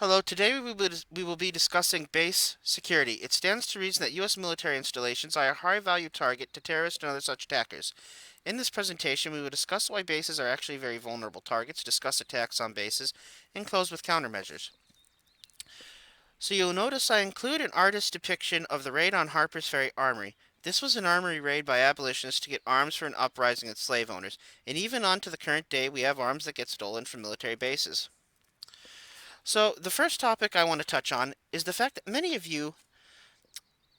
Hello, today we will be discussing base security. It stands to reason that U.S. military installations are a high value target to terrorists and other such attackers. In this presentation, we will discuss why bases are actually very vulnerable targets, discuss attacks on bases, and close with countermeasures. So you'll notice I include an artist's depiction of the raid on Harper's Ferry Armory. This was an armory raid by abolitionists to get arms for an uprising of slave owners, and even on to the current day, we have arms that get stolen from military bases. So, the first topic I want to touch on is the fact that many of you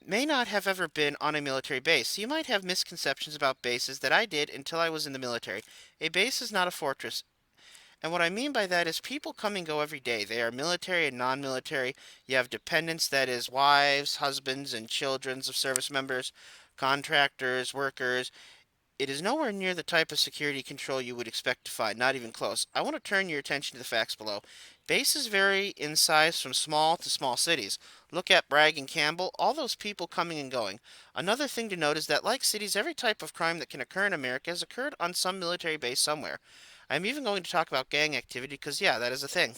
may not have ever been on a military base. You might have misconceptions about bases that I did until I was in the military. A base is not a fortress. And what I mean by that is people come and go every day. They are military and non military. You have dependents, that is, wives, husbands, and children of service members, contractors, workers. It is nowhere near the type of security control you would expect to find, not even close. I want to turn your attention to the facts below. Bases vary in size from small to small cities. Look at Bragg and Campbell, all those people coming and going. Another thing to note is that, like cities, every type of crime that can occur in America has occurred on some military base somewhere. I'm even going to talk about gang activity because, yeah, that is a thing.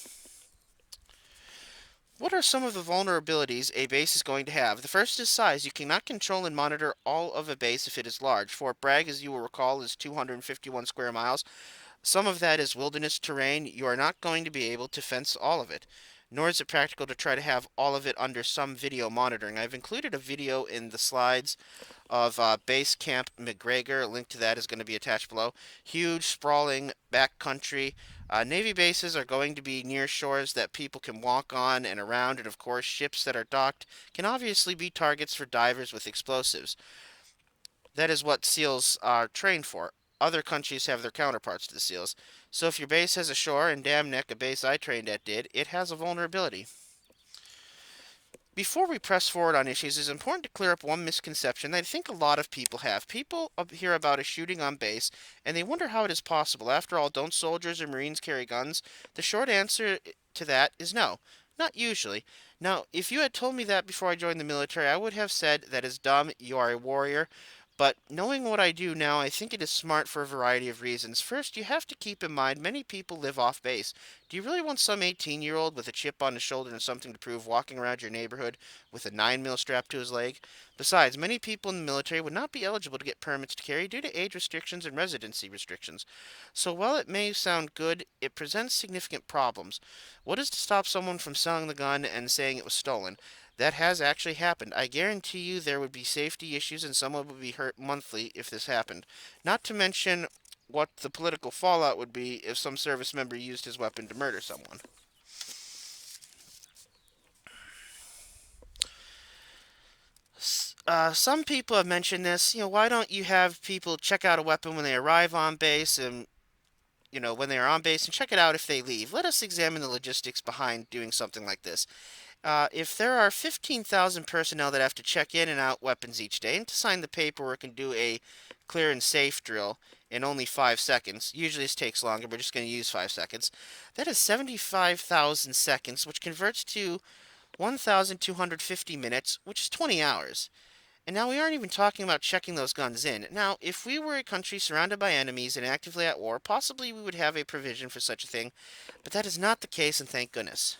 What are some of the vulnerabilities a base is going to have? The first is size. You cannot control and monitor all of a base if it is large. Fort Bragg, as you will recall, is 251 square miles. Some of that is wilderness terrain. You are not going to be able to fence all of it, nor is it practical to try to have all of it under some video monitoring. I've included a video in the slides of Base Camp McGregor. A link to that is going to be attached below. Huge, sprawling backcountry. Navy bases are going to be near shores that people can walk on and around, and of course, ships that are docked can obviously be targets for divers with explosives. That is what SEALs are trained for. Other countries have their counterparts to the SEALs. So if your base has a shore, and Dam Neck, a base I trained at, did, it has a vulnerability. Before we press forward on issues, it's important to clear up one misconception that I think a lot of people have. People hear about a shooting on base and they wonder how it is possible. After all, don't soldiers or Marines carry guns? The short answer to that is no. Not usually. Now, if you had told me that before I joined the military, I would have said that is dumb, you are a warrior. But knowing what I do now, I think it is smart for a variety of reasons. First, you have to keep in mind many people live off base. Do you really want some 18-year-old with a chip on his shoulder and something to prove walking around your neighborhood with a 9 mil strapped to his leg? Besides, many people in the military would not be eligible to get permits to carry due to age restrictions and residency restrictions. So while it may sound good, it presents significant problems. What is to stop someone from selling the gun and saying it was stolen? That has actually happened. I guarantee you there would be safety issues and someone would be hurt monthly if this happened. Not to mention what the political fallout would be if some service member used his weapon to murder someone. Some people have mentioned this. Why don't you have people check out a weapon when they arrive on base and, when they are on base and check it out if they leave? Let us examine the logistics behind doing something like this. If there are 15,000 personnel that have to check in and out weapons each day and to sign the paperwork and do a clear and safe drill in only 5 seconds, usually this takes longer, we're just going to use 5 seconds, that is 75,000 seconds, which converts to 1,250 minutes, which is 20 hours. And now we aren't even talking about checking those guns in. Now, if we were a country surrounded by enemies and actively at war, possibly we would have a provision for such a thing, but that is not the case, and thank goodness.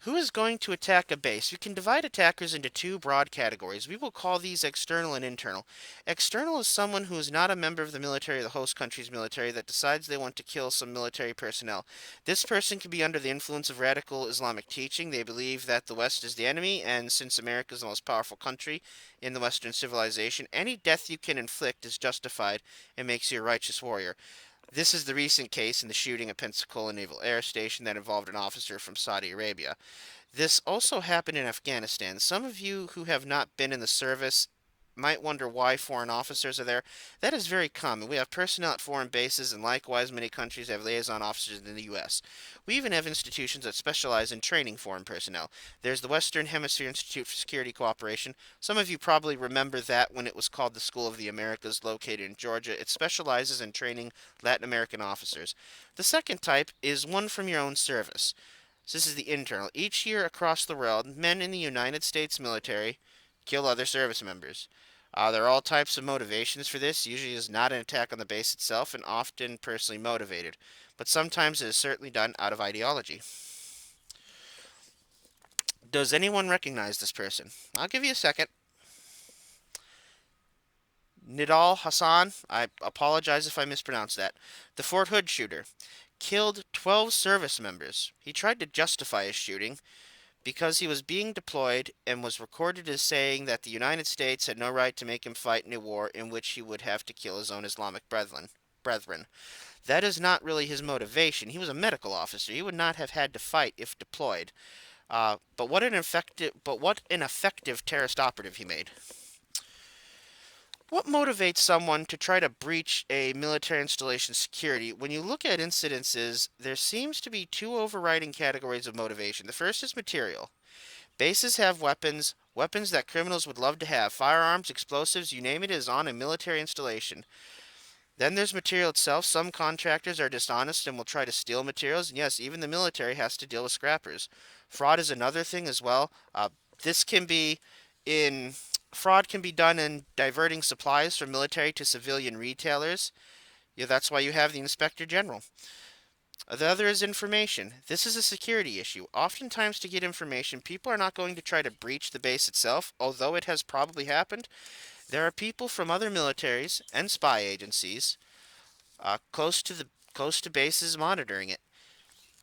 Who is going to attack a base? We can divide attackers into two broad categories. We will call these external and internal. External is someone who is not a member of the military or the host country's military that decides they want to kill some military personnel. This person can be under the influence of radical Islamic teaching. They believe that the West is the enemy, and since America is the most powerful country in the Western civilization, any death you can inflict is justified and makes you a righteous warrior. This is the recent case in the shooting at Pensacola Naval Air Station that involved an officer from Saudi Arabia. This also happened in Afghanistan. Some of you who have not been in the service might wonder why foreign officers are there. That is very common. We have personnel at foreign bases, and likewise, many countries have liaison officers in the U.S. We even have institutions that specialize in training foreign personnel. There's the Western Hemisphere Institute for Security Cooperation. Some of you probably remember that when it was called the School of the Americas, located in Georgia. It specializes in training Latin American officers. The second type is one from your own service. So this is the internal. Each year across the world, men in the United States military kill other service members. There are all types of motivations for this. Usually, it is not an attack on the base itself, and often personally motivated. But sometimes it is certainly done out of ideology. Does anyone recognize this person? I'll give you a second. Nidal Hassan, I apologize if I mispronounced that. The Fort Hood shooter killed 12 service members. He tried to justify his shooting because he was being deployed and was recorded as saying that the United States had no right to make him fight in a war in which he would have to kill his own Islamic brethren. That is not really his motivation. He was a medical officer. He would not have had to fight if deployed. But what an effective terrorist operative he made. What motivates someone to try to breach a military installation's security? When you look at incidences, there seems to be two overriding categories of motivation. The first is material. Bases have weapons, weapons that criminals would love to have. Firearms, explosives, you name it is on a military installation. Then there's material itself. Some contractors are dishonest and will try to steal materials, and yes, even the military has to deal with scrappers. Fraud is another thing as well. This can be in Fraud can be done in diverting supplies from military to civilian retailers. Yeah, that's why you have the inspector general. The other is information. This is a security issue. Oftentimes, to get information, people are not going to try to breach the base itself, although it has probably happened. There are people from other militaries and spy agencies close to bases monitoring it.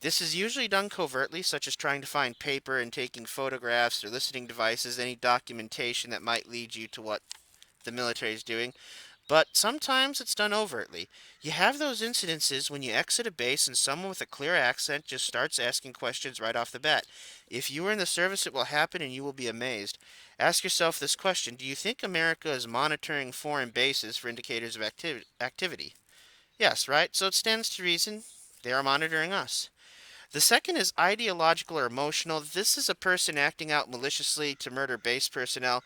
This is usually done covertly, such as trying to find paper and taking photographs or listening devices, any documentation that might lead you to what the military is doing. But sometimes it's done overtly. You have those incidences when you exit a base and someone with a clear accent just starts asking questions right off the bat. If you are in the service, it will happen and you will be amazed. Ask yourself this question: do you think America is monitoring foreign bases for indicators of activity? Yes, right? So it stands to reason they are monitoring us. The second is ideological or emotional. This is a person acting out maliciously to murder base personnel,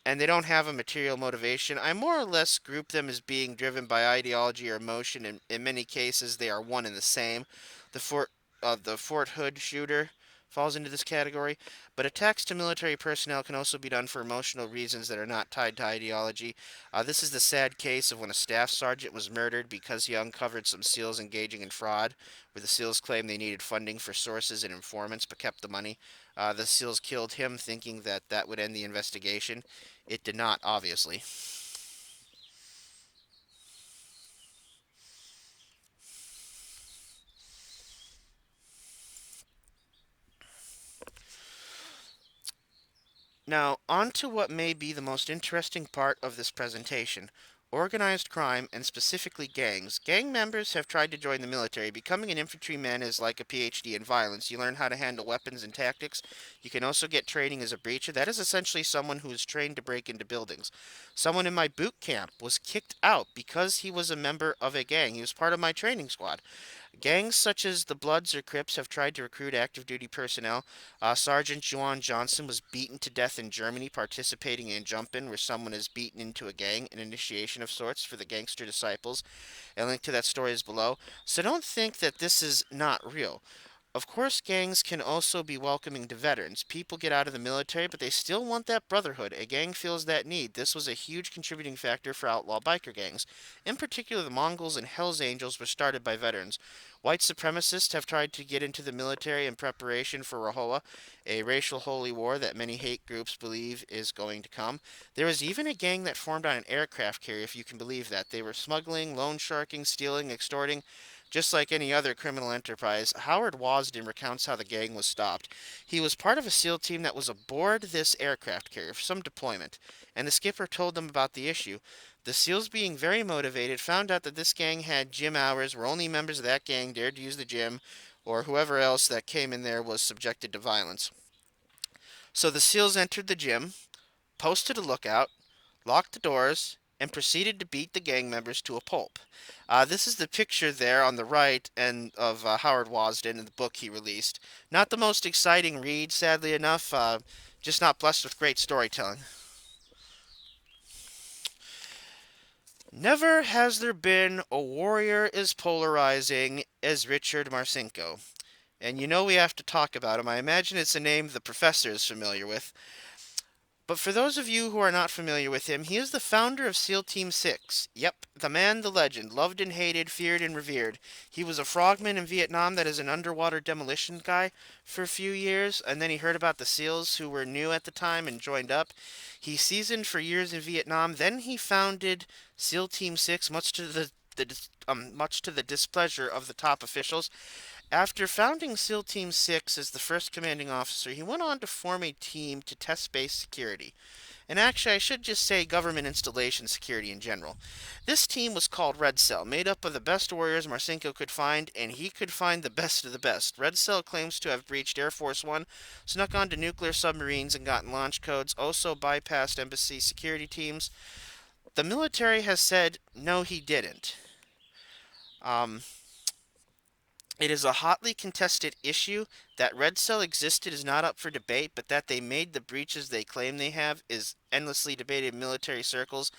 and they don't have a material motivation. I more or less group them as being driven by ideology or emotion. In many cases, they are one and the same. The Fort Hood shooter falls into this category, but attacks to military personnel can also be done for emotional reasons that are not tied to ideology. This is the sad case of when a staff sergeant was murdered because he uncovered some SEALs engaging in fraud, where the SEALs claimed they needed funding for sources and informants but kept the money. The SEALs killed him thinking that that would end the investigation. It did not, obviously. Now, on to what may be the most interesting part of this presentation: organized crime, and specifically gangs. Gang members have tried to join the military. Becoming an infantryman is like a PhD in violence. You learn how to handle weapons and tactics. You can also get training as a breacher. That is essentially someone who is trained to break into buildings. Someone in my boot camp was kicked out because he was a member of a gang. He was part of my training squad. Gangs such as the Bloods or Crips have tried to recruit active duty personnel. Sergeant Juan Johnson was beaten to death in Germany participating in Jumpin', where someone is beaten into a gang, an initiation of sorts for the gangster disciples. A link to that story is below. So don't think that this is not real. Of course, gangs can also be welcoming to veterans. People get out of the military, but they still want that brotherhood. A gang feels that need. This was a huge contributing factor for outlaw biker gangs. In particular, the Mongols and Hells Angels were started by veterans. White supremacists have tried to get into the military in preparation for Rahowa, a racial holy war that many hate groups believe is going to come. There was even a gang that formed on an aircraft carrier, if you can believe that. They were smuggling, loan sharking, stealing, extorting, just like any other criminal enterprise. Howard Wasden recounts how the gang was stopped. He was part of a SEAL team that was aboard this aircraft carrier for some deployment, and the skipper told them about the issue. The SEALs, being very motivated, found out that this gang had gym hours where only members of that gang dared to use the gym, or whoever else that came in there was subjected to violence. So the SEALs entered the gym, posted a lookout, locked the doors, and proceeded to beat the gang members to a pulp. This is the picture there on the right and of Howard Wasden in the book he released. Not the most exciting read, sadly enough, just not blessed with great storytelling. Never has there been a warrior as polarizing as Richard Marcinko. And you know we have to talk about him. I imagine it's a name the professor is familiar with. But for those of you who are not familiar with him, he is the founder of SEAL Team 6. Yep, the man, the legend, loved and hated, feared and revered. He was a frogman in Vietnam that is an underwater demolition guy for a few years, and then he heard about the SEALs who were new at the time and joined up. He seasoned for years in Vietnam, then he founded SEAL Team 6, much to the displeasure of the top officials. After founding SEAL Team 6 as the first commanding officer, he went on to form a team to test base security. And actually, I should just say government installation security in general. This team was called Red Cell, made up of the best warriors Marcinko could find, and he could find the best of the best. Red Cell claims to have breached Air Force One, snuck onto nuclear submarines and gotten launch codes, also bypassed embassy security teams. The military has said no, he didn't. Um, It is a hotly contested issue. That Red Cell existed is not up for debate, but that they made the breaches they claim they have is endlessly debated in military circles.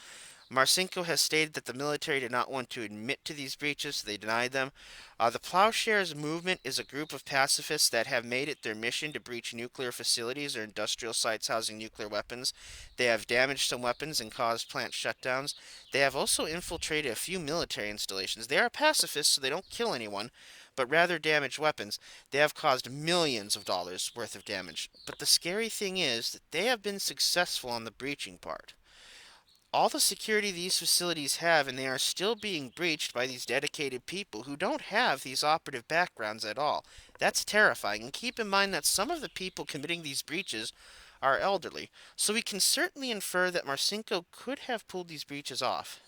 Marcinko has stated that the military did not want to admit to these breaches, so they denied them. The Plowshares movement is a group of pacifists that have made it their mission to breach nuclear facilities or industrial sites housing nuclear weapons. They have damaged some weapons and caused plant shutdowns. They have also infiltrated a few military installations. They are pacifists, so they don't kill anyone, but rather damage weapons. They have caused millions of dollars worth of damage. But the scary thing is that they have been successful on the breaching part. All the security these facilities have, and they are still being breached by these dedicated people who don't have these operative backgrounds at all. That's terrifying. And keep in mind that some of the people committing these breaches are elderly, so we can certainly infer that Marcinko could have pulled these breaches off.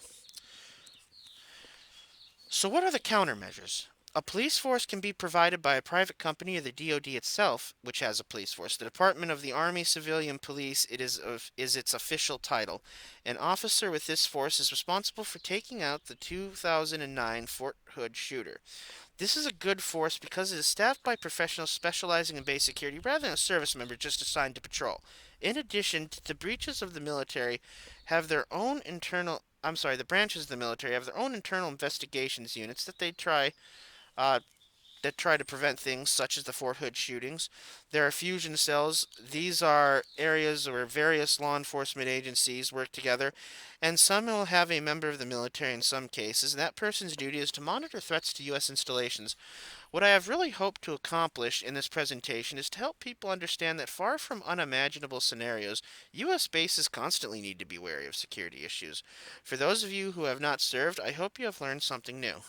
So, what are the countermeasures? A police force can be provided by a private company or the DoD itself, which has a police force. The Department of the Army Civilian Police is its official title. An officer with this force is responsible for taking out the 2009 Fort Hood shooter. This is a good force because it is staffed by professionals specializing in base security rather than a service member just assigned to patrol. In addition, the breaches of the military have their own internal the branches of the military have their own internal investigations units uh, that try to prevent things such as the Fort Hood shootings. There are fusion cells. These are areas where various law enforcement agencies work together, and some will have a member of the military in some cases, and that person's duty is to monitor threats to U.S. installations. What I have really hoped to accomplish in this presentation is to help people understand that far from unimaginable scenarios, U.S. bases constantly need to be wary of security issues. For those of you who have not served, I hope you have learned something new.